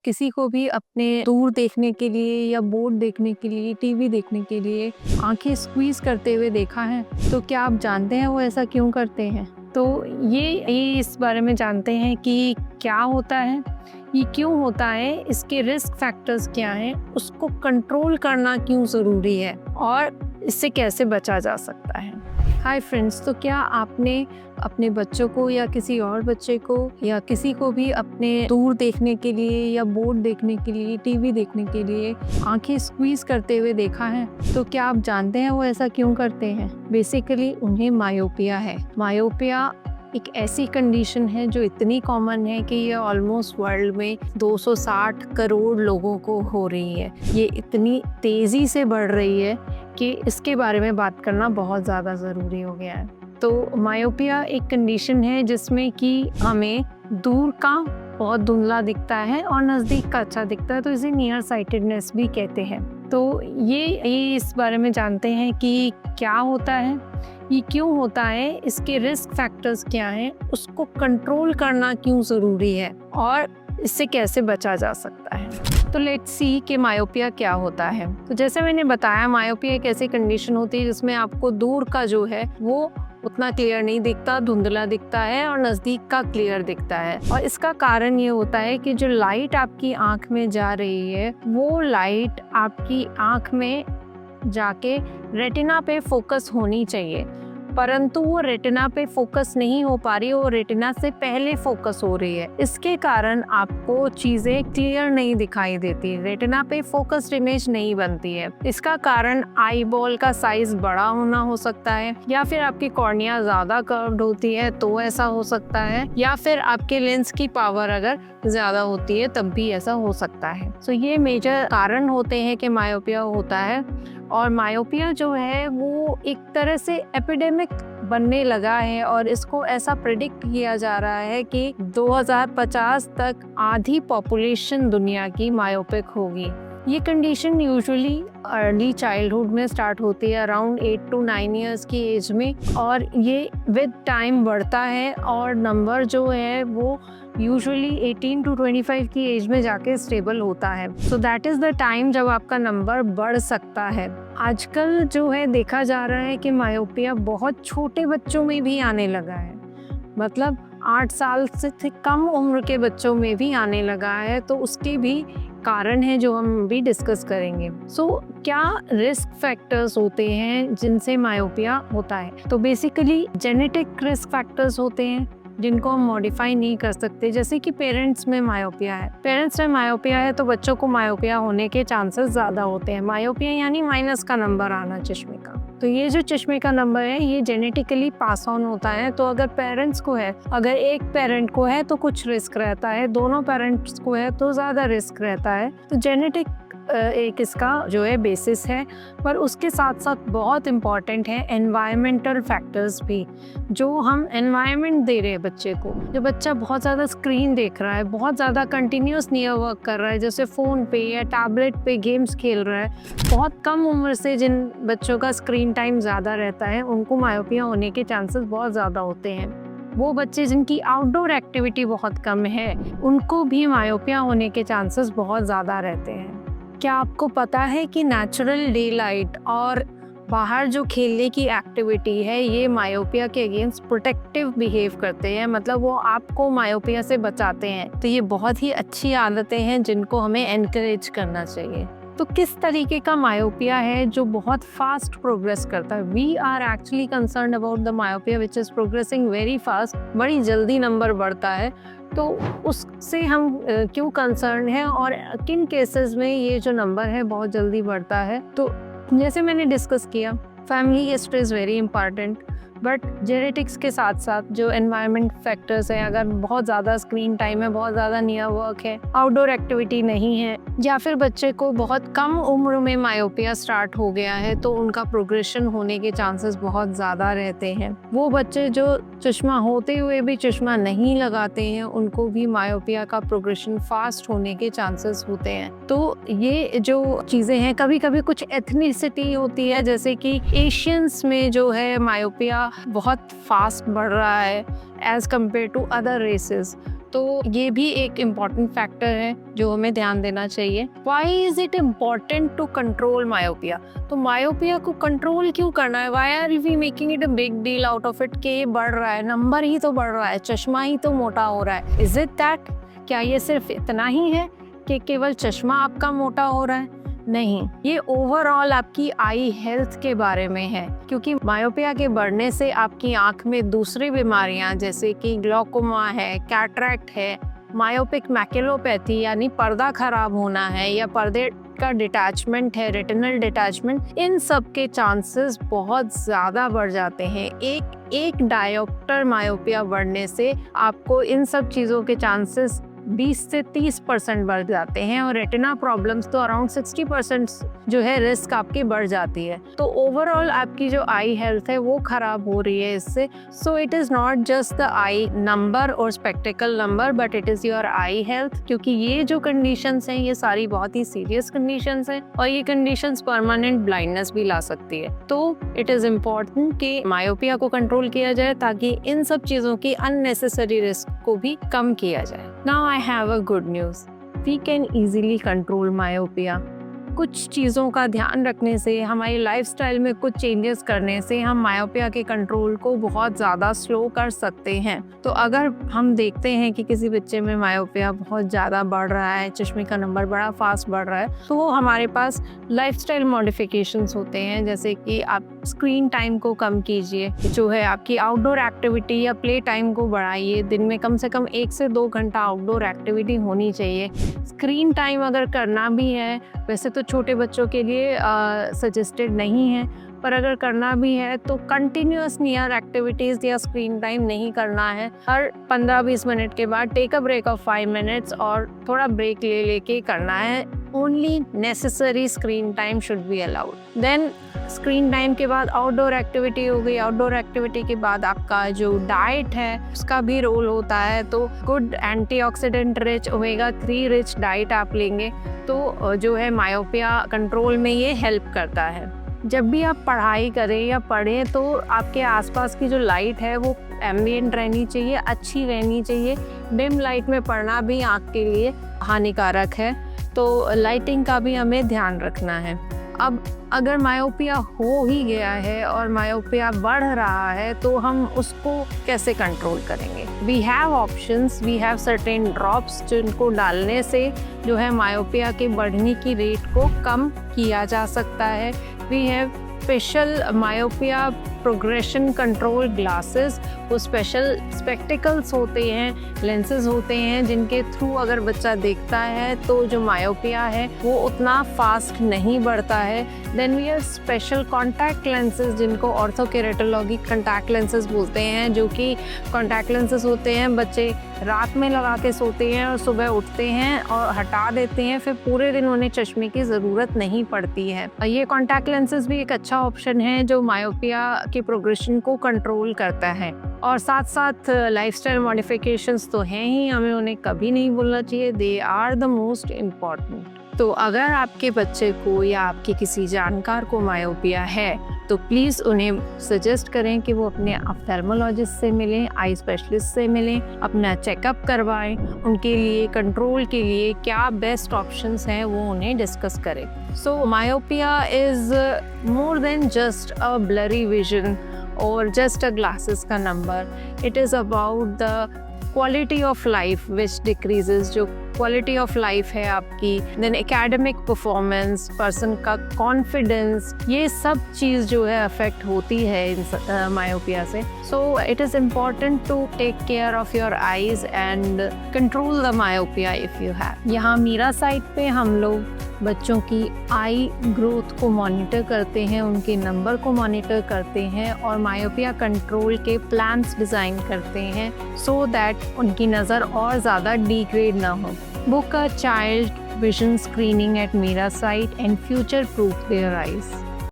किसी को भी अपने दूर देखने के लिए या बोर्ड देखने के लिए, टीवी देखने के लिए आंखें स्क्वीज करते हुए देखा है, तो क्या आप जानते हैं वो ऐसा क्यों करते हैं? तो ये इस बारे में जानते हैं कि क्या होता है, ये क्यों होता है, इसके रिस्क फैक्टर्स क्या हैं, उसको कंट्रोल करना क्यों ज़रूरी है और इससे कैसे बचा जा सकता है। हाय फ्रेंड्स, तो क्या आपने अपने बच्चों को या किसी और बच्चे को या किसी को भी अपने दूर देखने के लिए या बोर्ड देखने के लिए, टीवी देखने के लिए आंखें स्क्वीज करते हुए देखा है? तो क्या आप जानते हैं वो ऐसा क्यों करते हैं? बेसिकली उन्हें मायोपिया है। मायोपिया एक ऐसी कंडीशन है जो इतनी कॉमन है कि ये ऑलमोस्ट वर्ल्ड में 260 करोड़ लोगों को हो रही है। ये इतनी तेज़ी से बढ़ रही है कि इसके बारे में बात करना बहुत ज़्यादा ज़रूरी हो गया है। तो मायोपिया एक कंडीशन है जिसमें कि हमें दूर का बहुत धुंधला दिखता है और नज़दीक का अच्छा दिखता है, तो इसे नियर साइटेडनेस भी कहते हैं। तो ये इस बारे में जानते हैं कि क्या होता है, ये क्यों होता है, इसके रिस्क फैक्टर्स क्या हैं, उसको कंट्रोल करना क्यों ज़रूरी है और इससे कैसे बचा जा सकता है। तो लेट्स सी कि मायोपिया क्या होता है। तो जैसे मैंने बताया, मायोपिया एक ऐसी कंडीशन होती है जिसमें आपको दूर का जो है वो उतना क्लियर नहीं दिखता, धुंधला दिखता है और नज़दीक का क्लियर दिखता है। और इसका कारण ये होता है कि जो लाइट आपकी आँख में जा रही है वो लाइट आपकी आँख में जाके रेटिना पे फोकस होनी चाहिए, परंतु वो रेटिना पे फोकस नहीं हो पा रही, वो रेटिना से पहले फोकस हो रही है। इसके कारण आपको चीज़ें क्लियर नहीं दिखाई देती, रेटिना पे फोकस्ड इमेज नहीं बनती है। इसका कारण आई बॉल का साइज बड़ा होना हो सकता है, या फिर आपकी कॉर्निया ज़्यादा कर्व्ड होती है तो ऐसा हो सकता है, या फिर आपके लेंस की पावर अगर ज़्यादा होती है तब भी ऐसा हो सकता है। सो ये मेजर कारण होते हैं कि मायोपिया होता है। और मायोपिया जो है वो एक तरह से एपिडेमिक बनने लगा है और इसको ऐसा प्रेडिक्ट किया जा रहा है कि 2050 तक आधी पॉपुलेशन दुनिया की मायोपिक होगी। ये कंडीशन यूजुअली अर्ली चाइल्डहुड में स्टार्ट होती है, अराउंड 8 to 9 ईयर्स की एज में, और ये विद टाइम बढ़ता है और नंबर जो है वो यूजुअली 18 to 25 की एज में जाके स्टेबल होता है। So that is the time जब आपका नंबर बढ़ सकता है। आजकल जो है देखा जा रहा है कि मायोपिया बहुत छोटे बच्चों में भी आने लगा है, मतलब 8 साल से कम उम्र के बच्चों में भी आने लगा है। तो उसके भी कारण है जो हम भी डिस्कस करेंगे। सो क्या रिस्क फैक्टर्स होते हैं जिनसे मायोपिया होता है? तो बेसिकली जेनेटिक रिस्क फैक्टर्स होते हैं जिनको हम मॉडिफाई नहीं कर सकते, जैसे कि पेरेंट्स में मायोपिया है। पेरेंट्स में मायोपिया है तो बच्चों को मायोपिया होने के चांसेस ज़्यादा होते हैं। मायोपिया यानी माइनस का नंबर आना चश्मे का। तो ये जो चश्मे का नंबर है ये जेनेटिकली पास ऑन होता है। तो अगर पेरेंट्स को है, अगर एक पेरेंट को है तो कुछ रिस्क रहता है, दोनों पेरेंट्स को है तो ज़्यादा रिस्क रहता है। तो जेनेटिक एक इसका जो है बेसिस है, पर उसके साथ साथ बहुत इम्पॉर्टेंट है एनवायरमेंटल फैक्टर्स भी। जो हम एनवायरनमेंट दे रहे हैं बच्चे को, जो बच्चा बहुत ज़्यादा स्क्रीन देख रहा है, बहुत ज़्यादा कंटिन्यूस नियर वर्क कर रहा है, जैसे फ़ोन पे या टैबलेट पे गेम्स खेल रहा है, बहुत कम उम्र से जिन बच्चों का स्क्रीन टाइम ज़्यादा रहता है उनको मायोपिया होने के चांसेस बहुत ज़्यादा होते हैं। वो बच्चे जिनकी आउटडोर एक्टिविटी बहुत कम है उनको भी मायोपिया होने के चांसेस बहुत ज़्यादा रहते हैं। क्या आपको पता है कि नेचुरल डे लाइट और बाहर जो खेलने की एक्टिविटी है ये मायोपिया के अगेंस्ट प्रोटेक्टिव बिहेव करते हैं, मतलब वो आपको मायोपिया से बचाते हैं। तो ये बहुत ही अच्छी आदतें हैं जिनको हमें एनकरेज करना चाहिए। तो किस तरीके का मायोपिया है जो बहुत फास्ट प्रोग्रेस करता है? We are actually concerned about the myopia which is progressing very fast, बड़ी जल्दी नंबर बढ़ता है। तो उससे हम क्यों कंसर्न है और किन केसेस में ये जो नंबर है बहुत जल्दी बढ़ता है? तो जैसे मैंने डिस्कस किया, family history is very important, but genetics के साथ साथ जो एनवायरनमेंट फैक्टर्स हैं, अगर बहुत ज़्यादा स्क्रीन टाइम है, बहुत ज़्यादा नियर वर्क है, आउटडोर एक्टिविटी नहीं है, या फिर बच्चे को बहुत कम उम्र में मायोपिया स्टार्ट हो गया है तो उनका प्रोग्रेशन होने के चांसेस बहुत ज़्यादा रहते हैं। वो बच्चे जो चश्मा होते हुए भी चश्मा नहीं लगाते हैं उनको भी मायोपिया का प्रोग्रेशन फास्ट होने के चांसेस होते हैं। तो ये जो चीज़ें हैं, कभी कभी कुछ एथनिसिटी होती है, जैसे कि एशियंस में जो है मायोपिया बहुत फास्ट बढ़ रहा है as compare to other races. तो ये भी एक इम्पॉर्टेंट फैक्टर है जो हमें ध्यान देना चाहिए। Why is it important to control myopia? तो मायोपिया को कंट्रोल क्यों करना है? Why are we making it a big deal out of it? कि ये बढ़ रहा है, नंबर ही तो बढ़ रहा है, चश्मा ही तो मोटा हो रहा है। Is it that? क्या ये सिर्फ इतना ही है कि केवल चश्मा आपका मोटा हो रहा है? नहीं, ये ओवरऑल आपकी आई हेल्थ के बारे में है, क्योंकि मायोपिया के बढ़ने से आपकी आंख में दूसरी बीमारियां जैसे कि ग्लूकोमा है, कैटरैक्ट है, मायोपिक मैक्युलोपैथी यानी पर्दा खराब होना है, या पर्दे का डिटैचमेंट है, रेटिनल डिटैचमेंट, इन सब के चांसेस बहुत ज़्यादा बढ़ जाते हैं। एक डायोप्टर मायोपिया बढ़ने से आपको इन सब चीज़ों के चांसेस 20 से 30% बढ़ जाते हैं, और रेटिना प्रॉब्लम्स तो अराउंड 60% जो है रिस्क आपकी बढ़ जाती है। तो ओवरऑल आपकी जो आई हेल्थ है वो खराब हो रही है इससे। So it is not just the eye number और spectacle number, but it is your eye health, क्योंकि ये जो कंडीशंस हैं ये सारी बहुत ही सीरियस कंडीशंस हैं, और ये कंडीशंस परमानेंट ब्लाइंडनेस भी ला सकती है। तो इट इज़ इम्पॉर्टेंट कि मायोपिया को कंट्रोल किया जाए ताकि इन सब चीज़ों की अननेसेसरी रिस्क को भी कम किया जाए। Now I have a good news. We can easily control myopia. कुछ चीज़ों का ध्यान रखने से, हमारी लाइफस्टाइल में कुछ चेंजेस करने से हम मायोपिया के कंट्रोल को बहुत ज़्यादा स्लो कर सकते हैं। तो अगर हम देखते हैं कि किसी बच्चे में मायोपिया बहुत ज़्यादा बढ़ रहा है, चश्मे का नंबर बड़ा फास्ट बढ़ रहा है, तो हमारे पास लाइफस्टाइल मॉडिफिकेशंस होते हैं, जैसे कि आप स्क्रीन टाइम को कम कीजिए, जो है आपकी आउटडोर एक्टिविटी या प्ले टाइम को बढ़ाइए। दिन में कम से कम 1 से 2 घंटा आउटडोर एक्टिविटी होनी चाहिए। स्क्रीन टाइम अगर करना भी है, वैसे तो छोटे बच्चों के लिए सजेस्टेड नहीं है, पर अगर करना भी है तो कंटिन्यूअस नियर एक्टिविटीज़ या स्क्रीन टाइम नहीं करना है। हर 15-20 मिनट के बाद take a break of 5 minutes और थोड़ा ब्रेक ले लेके करना है। Only necessary screen time should be allowed. Then screen time के बाद आउटडोर एक्टिविटी हो गई। आउटडोर एक्टिविटी के बाद आपका जो डाइट है उसका भी रोल होता है। तो good antioxidant rich, omega 3 rich diet आप लेंगे तो जो है मायोपिया कंट्रोल में ये हेल्प करता है। जब भी आप पढ़ाई करें या पढ़ें तो आपके आसपास की जो लाइट है वो एम्बिएंट रहनी चाहिए, अच्छी रहनी चाहिए। डिम लाइट में पढ़ना भी आँख के लिए हानिकारक है, तो लाइटिंग का भी हमें ध्यान रखना है। अब अगर मायोपिया हो ही गया है और मायोपिया बढ़ रहा है तो हम उसको कैसे कंट्रोल करेंगे? We have options, we have certain drops जिनको डालने से जो है मायोपिया के बढ़ने की रेट को कम किया जा सकता है। We have special myopia progression control glasses. वो स्पेशल स्पेक्टिकल्स होते हैं, लेंसेज होते हैं, जिनके थ्रू अगर बच्चा देखता है तो जो मायोपिया है वो उतना फास्ट नहीं बढ़ता है। Then we have special contact lenses जिनको ऑर्थोकेरेटोलॉजी कॉन्टैक्ट लेंसेज बोलते हैं, जो कि कॉन्टैक्ट लेंसेज होते हैं बच्चे रात में लगा के सोते हैं और सुबह उठते हैं और हटा देते हैं, फिर पूरे दिन उन्हें चश्मे की ज़रूरत नहीं पड़ती है। ये कॉन्टैक्ट लेंसेज भी एक अच्छा ऑप्शन है जो मायोपिया की प्रोग्रेशन को कंट्रोल करता है। और साथ साथ लाइफस्टाइल मॉडिफिकेशंस तो हैं ही, हमें उन्हें कभी नहीं भूलना चाहिए। They are the most important. तो अगर आपके बच्चे को या आपके किसी जानकार को मायोपिया है तो प्लीज़ उन्हें सजेस्ट करें कि वो अपने ऑफ्थेल्मोलॉजिस्ट से मिलें, आई स्पेशलिस्ट से मिलें, अपना चेकअप करवाएं। उनके लिए कंट्रोल के लिए क्या बेस्ट ऑप्शंस हैं वो उन्हें डिस्कस करें। So myopia is more than just a blurry vision और जस्ट अ ग्लासेस का number. It is about the quality of life which decreases. जो क्वालिटी ऑफ लाइफ है आपकी, देन एकेडमिक परफॉर्मेंस, पर्सन का कॉन्फिडेंस, ये सब चीज़ जो है अफेक्ट होती है मायोपिया से। So it is important to take care of your eyes and control the myopia if you have. यहाँ मीरा साइट पे हम लोग बच्चों की आई ग्रोथ को मॉनिटर करते हैं, उनके नंबर को मॉनिटर करते हैं और मायोपिया कंट्रोल के प्लान्स डिज़ाइन करते हैं सो दैट उनकी नज़र और ज़्यादा डिग्रेड ना हो। Book a child vision screening at Mira site and future proof their eyes.